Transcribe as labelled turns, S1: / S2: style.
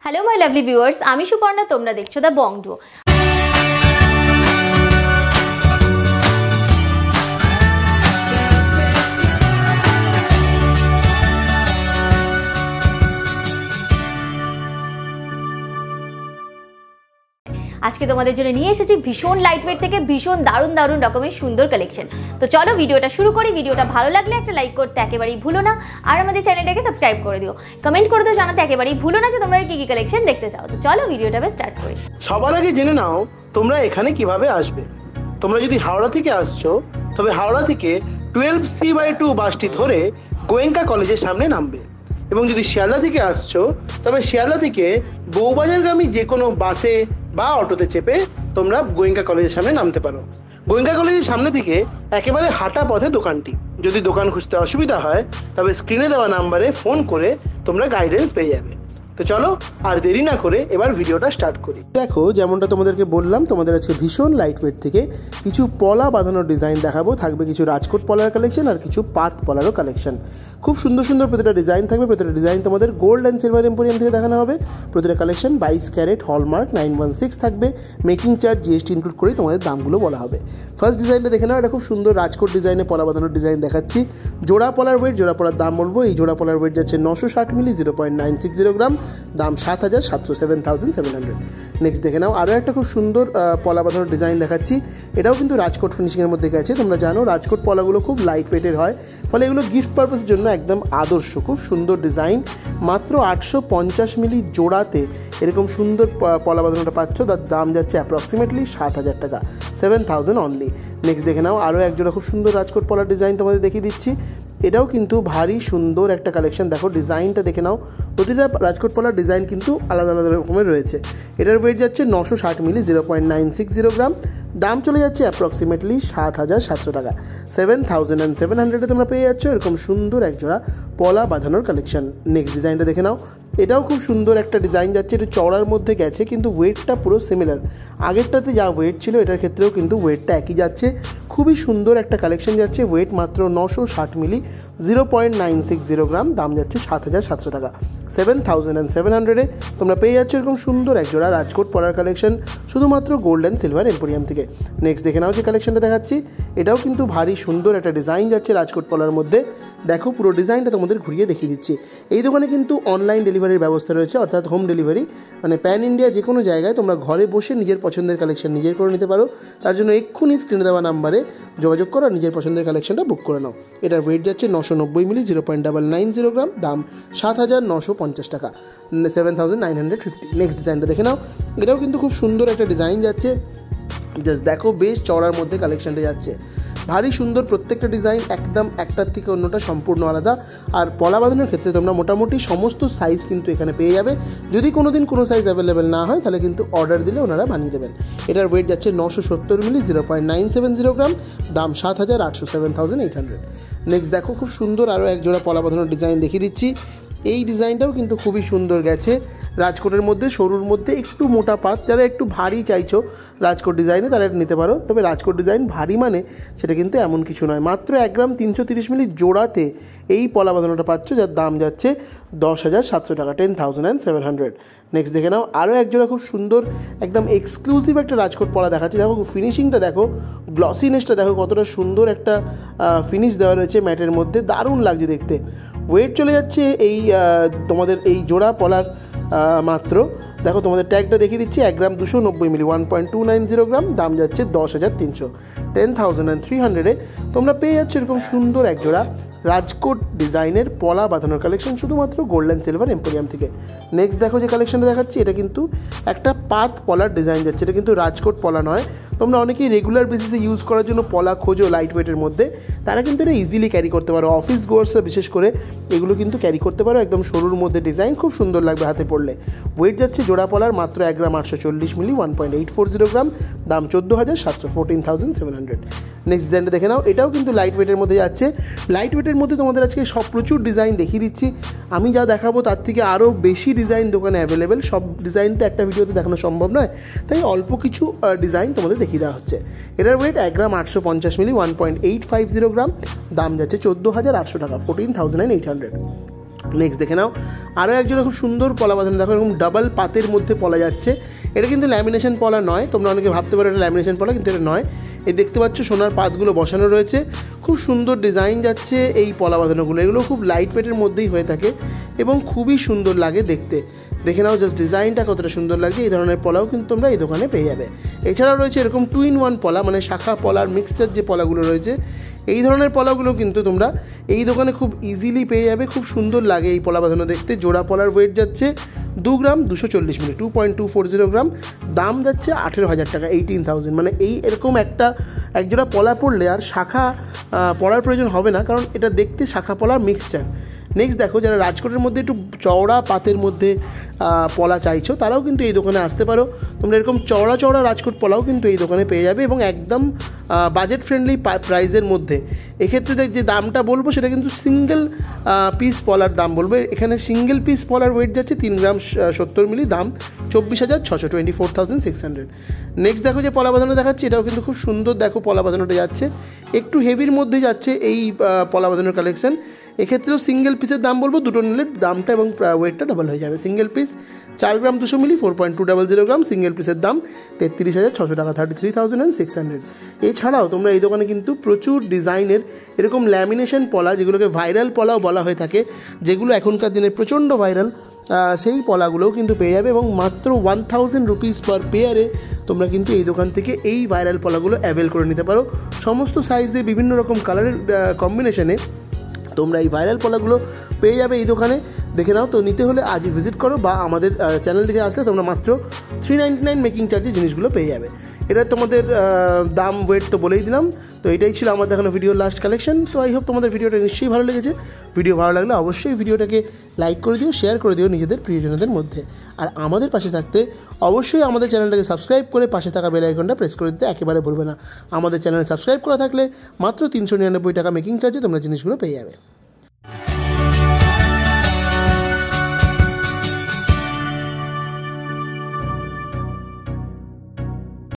S1: Hello my lovely viewers, आमी सुपर्णा, तोमरा देखछो the Bang Duo. आज के तुम्हारे জন্য নিয়ে এসেছি ভীষণ লাইটওয়েট থেকে ভীষণ দারুণ দারুণ রকমের সুন্দর কালেকশন। তো চলো ভিডিওটা শুরু করি। ভিডিওটা ভালো লাগলে একটা লাইক করতে একেবারেই ভুলো না, আর আমাদের চ্যানেলটাকে সাবস্ক্রাইব করে দিও। কমেন্ট করে দিও জানাতে একেবারেই ভুলো না যে তোমরা কি কি কালেকশন দেখতে চাও। তো চলো ভিডিওটা স্টার্ট করি।
S2: সবার আগে জেনে নাও তোমরা এখানে কিভাবে আসবে। তোমরা যদি হাওড়া থেকে আসছো তবে হাওড়া থেকে 12C/2 বাসটি ধরে গোয়েঙ্কা কলেজের সামনে নামবে, এবং যদি শিয়ালদা থেকে আসছো তবে শিয়ালদা থেকে বউবাজারগামী যে কোনো বাসে বা অটোতে চেপে তোমরা গোয়েঙ্কা কলেজের সামনে নামতে পারো। গোয়েঙ্কা কলেজের সামনে থেকে একেবারে হাঁটা পথে দোকানটি। যদি দোকান খুঁজতে অসুবিধা হয় তবে স্ক্রিনে দেওয়া নাম্বারে ফোন করে তোমরা গাইডেন্স পেয়ে যাবে। তো চলো আর দেরি না করে এবার ভিডিওটা স্টার্ট করি। দেখো, যেমনটা তোমাদেরকে বললাম, তোমাদের আজকে ভীষণ লাইটওয়েট থেকে কিছু পলা বাঁধানোর ডিজাইন দেখাবো। থাকবে কিছু রাজকোট পলার কালেকশন আর কিছু পাত পলারও কালেকশন। খুব সুন্দর সুন্দর প্রতিটা ডিজাইন থাকবে। প্রতিটা ডিজাইন তোমাদের গোল্ড অ্যান্ড সিলভার এম্পোরিয়াম থেকে দেখানো হবে। প্রতিটা কালেকশন 22 ক্যারেট হলমার্ক 916 থাকবে। মেকিং চার্জ জিএসটি ইনক্লুড করেই তোমাদের দামগুলো বলা হবে। ফার্স্ট ডিজাইনটা দেখে নাও। এটা খুব সুন্দর রাজকোট ডিজাইনে পলা বাঁধানোর ডিজাইন দেখাচ্ছি। জোড়া পলার ওয়েট, জোড়া পলার দাম বলবো। এই জোড়া পলার ওয়েট যাচ্ছে 960 মিলি, 0.960 গ্রাম, দাম 7,700, 7,700। নেক্সট দেখে নাও আরও একটা খুব সুন্দর পলা বাঁধানোর ডিজাইন দেখাচ্ছি। এটাও কিন্তু রাজকোট ফিনিশিংয়ের মধ্যে গেছে। তোমরা জানো রাজকোট পলাগুলো খুব লাইট ওয়েটের হয়, ফলে এগুলো গিফট পারপাসের জন্য একদম আদর্শ। খুব সুন্দর ডিজাইন, মাত্র 850 মিলি জোড়াতে এরকম সুন্দর পলা বাঁধানোটা পাচ্ছ। তার দাম যাচ্ছে অ্যাপ্রক্সিমেটলি 7,000 টাকা, 7,000 অনলি। নেক্সট দেখে নাও আরও এক জোড়া খুব সুন্দর রাজকোট পলার ডিজাইন তোমাদের দেখিয়ে দিচ্ছি। এটাও কিন্তু ভারী সুন্দর একটা কালেকশন। দেখো ডিজাইনটা দেখে নাও। প্রতিটা রাজকোট পলার ডিজাইন কিন্তু আলাদা আলাদা রকমের রয়েছে। এটার ওয়েট যাচ্ছে 960 মিলি, 0.960 গ্রাম, দাম চলে যাচ্ছে অ্যাপ্রক্সিমেটলি 7,700 টাকা, 7,700 তোমরা পেয়ে যাচ্ছ এরকম সুন্দর একজোড়া পলা বাঁধানোর কালেকশন। নেক্সট ডিজাইনটা দেখে নাও। এটাও খুব সুন্দর একটা ডিজাইন যাচ্ছে। এটা চওড়ার মধ্যে গেছে কিন্তু ওয়েটটা পুরো সিমিলার। আগেরটাতে যা ওয়েট ছিল এটার ক্ষেত্রেও কিন্তু ওয়েটটা একই যাচ্ছে। খুবই সুন্দর একটা কালেকশন যাচ্ছে। ওয়েট মাত্র 960 মিলি, 0.960 গ্রাম, দাম যাচ্ছে 7,700 টাকা, 7,700 তোমরা পেয়ে যাচ্ছ এরকম সুন্দর একজোড়া রাজকোট পলার কালেকশন শুধুমাত্র গোল্ড অ্যান্ড সিলভার এম্পোরিয়াম থেকে। নেক্সট দেখে নাও যে কালেকশনটা দেখাচ্ছি। এটাও কিন্তু ভারী সুন্দর একটা ডিজাইন যাচ্ছে রাজকোট পলার মধ্যে। দেখো পুরো ডিজাইনটা তোমাদের ঘুরিয়ে দেখিয়ে দিচ্ছি। এই দোকানে কিন্তু অনলাইন ডেলিভারির ব্যবস্থা রয়েছে, অর্থাৎ হোম ডেলিভারি। মানে প্যান ইন্ডিয়া যে কোনো জায়গায় তোমরা ঘরে বসে নিজের পছন্দের কালেকশন নিজের করে নিতে পারো। তার জন্য এক্ষুনি স্ক্রিনে দেওয়া নাম্বারে যোগাযোগ করো, নিজের পছন্দের কালেকশনটা বুক করে নাও। এটার ওয়েট যাচ্ছে 990 মিলি, 0.990 গ্রাম, দাম 7,950 টাকা, 7,950। নেক্সট ডিজাইনটা দেখে নাও। এটাও কিন্তু খুব সুন্দর একটা ডিজাইন যাচ্ছে। জাস্ট দেখো বেশ চওড়ার মধ্যে কালেকশনটা যাচ্ছে। ভারী সুন্দর প্রত্যেকটা ডিজাইন, একদম একটার থেকে অন্যটা সম্পূর্ণ আলাদা। আর পলা বাঁধানোর ক্ষেত্রে তোমরা মোটামুটি সমস্ত সাইজ কিন্তু এখানে পেয়ে যাবে। যদি কোনো দিন কোনো সাইজ অ্যাভেলেবেল না হয় তাহলে কিন্তু অর্ডার দিলে ওনারা বানিয়ে দেবেন। এটার ওয়েট যাচ্ছে 970 মিলি, 0.970 গ্রাম, দাম 7,800, 7,800। নেক্সট দেখো খুব সুন্দর আরও এক জোড়া পলা বাঁধানোর ডিজাইন দেখিয়ে দিচ্ছি। এই ডিজাইনটাও কিন্তু খুবই সুন্দর গেছে। রাজকোটের মধ্যে সরুর মধ্যে একটু মোটা পাত, যারা একটু ভারী চাইছো রাজকোট ডিজাইনে তারা এটা নিতে পারো। তবে রাজকোট ডিজাইন ভারী মানে সেটা কিন্তু এমন কিছু নয়। মাত্র 1 গ্রাম 330 মিলি জোড়াতে এই পলা বাঁধানোটা পাচ্ছ, যার দাম যাচ্ছে 10,700 টাকা, 10,700। নেক্সট দেখে নাও আরও এক জোড়া খুব সুন্দর একদম এক্সক্লুসিভ একটা রাজকোট পলা দেখাচ্ছে। দেখো ফিনিশিংটা দেখো, গ্লসিনেসটা দেখো, কতটা সুন্দর একটা ফিনিশ দেওয়া রয়েছে ম্যাটের মধ্যে, দারুণ লাগছে দেখতে। ওয়েট চলে যাচ্ছে এই তোমাদের এই জোড়া পলার মাত্র, দেখো তোমাদের ট্যাগটা দেখিয়ে দিচ্ছি, 1 গ্রাম 290 মিলি, 1.290 গ্রাম, দাম যাচ্ছে 10,300, 10,300 তোমরা পেয়ে যাচ্ছ এরকম সুন্দর একজোড়া রাজকোট ডিজাইনের পলা বাঁধানোর কালেকশন শুধুমাত্র গোল্ড অ্যান্ড সিলভার এম্পোরিয়াম থেকে। নেক্সট দেখো যে কালেকশনটা দেখাচ্ছি। এটা কিন্তু একটা পাত পলার ডিজাইন যাচ্ছে। এটা কিন্তু রাজকোট পলা নয়। তোমরা অনেকেই রেগুলার বেসিসে ইউজ করার জন্য পলা খোঁজো লাইট ওয়েটের মধ্যে, তারা কিন্তু এটা ইজিলি ক্যারি করতে পারো। অফিস গোয়ার্সরা বিশেষ করে এগুলো কিন্তু ক্যারি করতে পারো। একদম সরুর মধ্যে ডিজাইন, খুব সুন্দর লাগবে হাতে পড়লে। ওয়েট যাচ্ছে জোড়া পলার মাত্র 1 গ্রাম 840 মিলি, 1.840 গ্রাম, দাম 14,700, 14,700। নেক্সট ডিজাইনটা দেখে নাও। এটাও কিন্তু লাইট ওয়েটের মধ্যে যাচ্ছে। লাইট ওয়েটের মধ্যে তোমাদের আজকে সব প্রচুর ডিজাইন দেখিয়ে দিচ্ছি। আমি যা দেখাবো তার থেকে আরও বেশি ডিজাইন দোকানে অ্যাভেলেবেল। সব ডিজাইন তো একটা ভিডিওতে দেখানো সম্ভব নয়, তাই অল্প কিছু ডিজাইন তোমাদের দেখিয়ে দেওয়া হচ্ছে। এটার ওয়েট 1 গ্রাম 850 মিলি, 1.850 গ্রাম, দাম যাচ্ছে 14,800 টাকা, 14,800। নেক্সট দেখে নাও আরও একজন খুব সুন্দর পলা বাঁধানো, দেখো এরকম ডাবল পাতের মধ্যে পলা যাচ্ছে। এটা কিন্তু ল্যামিনেশন পলা নয়, তোমরা অনেকে ভাবতে পারো এটা ল্যামিনেশন পলা, কিন্তু এটা নয়। এই দেখতে পাচ্ছ সোনার পাতগুলো বসানো রয়েছে, খুব সুন্দর ডিজাইন যাচ্ছে এই পলা বাঁধানোগুলো। এগুলো খুব লাইট ওয়েটের মধ্যেই হয়ে থাকে এবং খুবই সুন্দর লাগে দেখতে। দেখে নাও জাস্ট ডিজাইনটা কতটা সুন্দর লাগছে। এই ধরনের পলাও কিন্তু তোমরা এই দোকানে পেয়ে যাবে। এছাড়াও রয়েছে এরকম 2-in-1 পলা, মানে শাখা পলার মিক্সচার যে পলাগুলো রয়েছে, এই ধরনের পলাগুলো কিন্তু তোমরা এই দোকানে খুব ইজিলি পেয়ে যাবে। খুব সুন্দর লাগে এই পলা বাঁধানো দেখতে। জোড়া পলার ওয়েট যাচ্ছে 2 গ্রাম 240 মিলি, 2.240 গ্রাম। দাম যাচ্ছে 18,000 টাকা, 18,000। মানে এরকম এক জোড়া পলা পড়লে আর শাখা পলার প্রয়োজন হবে না, কারণ এটা দেখতে শাখা পলার মিক্সচার। নেক্সট দেখো, যারা রাজকোটের মধ্যে একটু চওড়া পাতের মধ্যে পলা চাইছো তারাও কিন্তু এই দোকানে আসতে পারো। তোমরা এরকম চওড়া চওড়া রাজকোট পলাও কিন্তু এই দোকানে পেয়ে যাবে এবং একদম বাজেট ফ্রেন্ডলি প্রাইসের মধ্যে। এক্ষেত্রে যে দামটা বলবো সেটা কিন্তু সিঙ্গেল পিস পলার দাম বলবো। এখানে সিঙ্গেল পিস পলার ওয়েট যাচ্ছে 3 গ্রাম 70 মিলি, দাম 24,600, 24,600। নেক্সট দেখো যে পলা বাঁধানো দেখাচ্ছে, এটাও কিন্তু খুব সুন্দর। দেখো পলা বাঁধানোটা যাচ্ছে একটু হেভির মধ্যে যাচ্ছে এই পলা বাঁধানোর কালেকশন। এক্ষেত্রেও সিঙ্গেল পিসের দাম বলবো, দুটো নিলে দামটা এবং ওয়েটটা ডাবল হয়ে যাবে। সিঙ্গেল পিস 4 গ্রাম 200 মিলি, 4.200 গ্রাম। সিঙ্গেল পিসের দাম 33,600 টাকা, 33,600। এছাড়াও তোমরা এই দোকানে কিন্তু প্রচুর ডিজাইনের এরকম ল্যামিনেশন পলা, যেগুলোকে ভাইরাল পলাও বলা হয়ে থাকে, যেগুলো এখনকার দিনে প্রচণ্ড ভাইরাল, সেই পলাগুলোও কিন্তু পেয়ে যাবে এবং মাত্র 1,000 রুপিস পার পেয়ারে তোমরা কিন্তু এই দোকান থেকে এই ভাইরাল পলাগুলো অ্যাভেল করে নিতে পারো। সমস্ত সাইজে বিভিন্ন রকম কালারের কম্বিনেশনে তোমরা এই ভাইরাল পলাগুলো পেয়ে যাবে এই দোকানে। দেখে নাও, তো নিতে হলে আজই ভিজিট করো বা আমাদের চ্যানেল থেকে আসলে তোমরা মাত্র 399 মেকিং চার্জে জিনিসগুলো পেয়ে যাবে। এটা তোমাদের দাম ওয়েট তো বলেই দিলাম। তো এটাই ছিল আমাদের এখনো ভিডিওর লাস্ট কালেকশন। তো আই হোপ তোমাদের ভিডিওটা নিশ্চয়ই ভালো লেগেছে। ভিডিও ভালো লাগলে অবশ্যই ভিডিওটাকে লাইক করে দিও, শেয়ার করে দিও নিজেদের প্রিয়জনদের মধ্যে। আর আমাদের পাশে থাকতে অবশ্যই আমাদের চ্যানেলটাকে সাবস্ক্রাইব করে পাশে থাকা বেল আইকনটা প্রেস করে দিতে একেবারে ভুলবে না। আমাদের চ্যানেল সাবস্ক্রাইব করা থাকলে মাত্র 399 টাকা মেকিং চার্জে তোমরা জিনিসগুলো পেয়ে যাবে।